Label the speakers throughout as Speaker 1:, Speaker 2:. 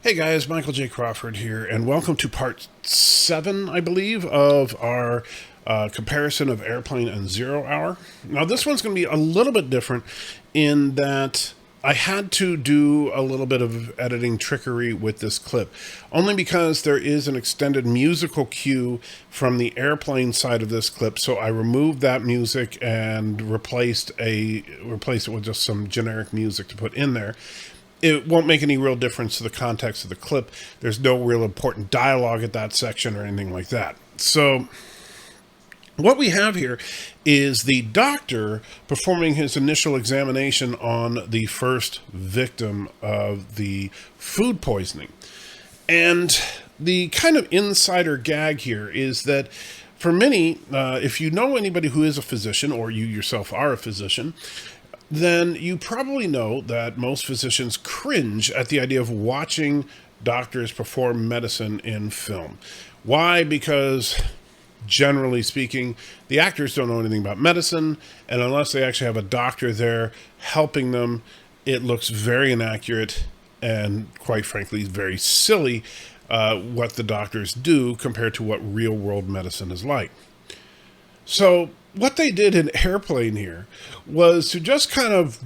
Speaker 1: Hey guys, Michael J. Crawford here, and welcome to part 7, I believe, of our comparison of Airplane and 0 Hour. Now this one's going to be a little bit different in that I had to do a little bit of editing trickery with this clip, only because there is an extended musical cue from the Airplane side of this clip, so I removed that music and replaced it with just some generic music to put in there. It won't make any real difference to the context of the clip. There's no real important dialogue at that section or anything like that. So what we have here is the doctor performing his initial examination on the first victim of the food poisoning. And the kind of insider gag here is that for many, if you know anybody who is a physician, or you yourself are a physician, then you probably know that most physicians cringe at the idea of watching doctors perform medicine in film. Why? Because generally speaking, the actors don't know anything about medicine, and unless they actually have a doctor there helping them, it looks very inaccurate and, quite frankly, very silly what the doctors do compared to what real-world medicine is like. So what they did in Airplane here was to just kind of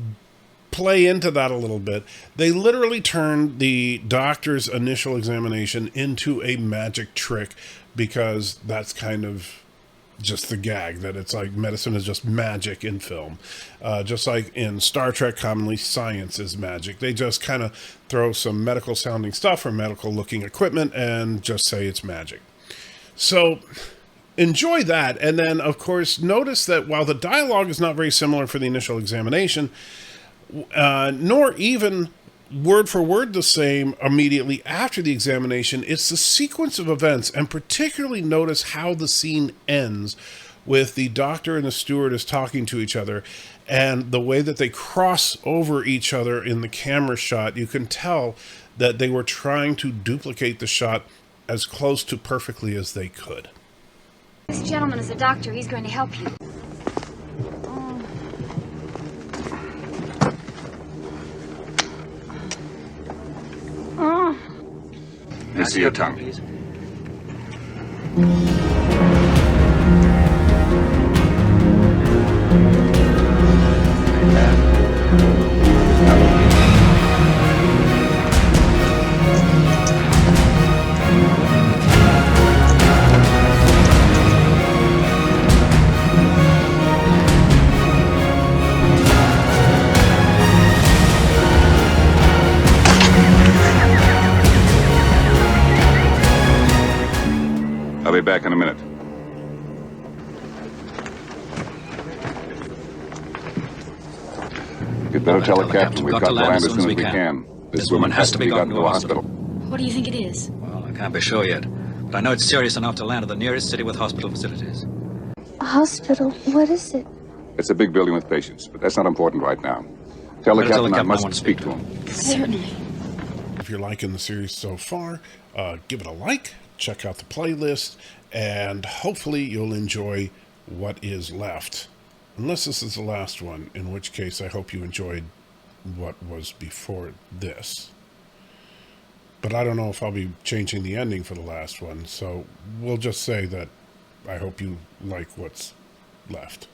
Speaker 1: play into that a little bit. They literally turned the doctor's initial examination into a magic trick, because that's kind of just the gag, that it's like medicine is just magic in film. Just like in Star Trek, commonly science is magic. They just kind of throw some medical sounding stuff or medical looking equipment and just say it's magic. So enjoy that, and then of course notice that while the dialogue is not very similar for the initial examination, nor even word for word the same immediately after the examination, it's the sequence of events, and particularly notice how the scene ends with the doctor and the stewardess talking to each other, and the way that they cross over each other in the camera shot. You can tell that they were trying to duplicate the shot as close to perfectly as they could.
Speaker 2: This gentleman is a doctor. He's going to help you.
Speaker 3: Let me see your tongue.
Speaker 4: Please.
Speaker 3: I'll be back in a minute. You'd better tell the captain we've got to land as soon as we can. This woman has to be gotten to a hospital.
Speaker 2: What do you think it is?
Speaker 4: Well, I can't be sure yet, but I know it's serious enough to land at the nearest city with hospital facilities.
Speaker 5: A hospital? What is it?
Speaker 3: It's a big building with patients, but that's not important right now. Tell the captain I must speak to him.
Speaker 2: Certainly.
Speaker 1: If you're liking the series so far, give it a like, check out the playlist, and hopefully you'll enjoy what is left. Unless this is the last one, in which case I hope you enjoyed what was before this. But I don't know if I'll be changing the ending for the last one, so we'll just say that I hope you like what's left.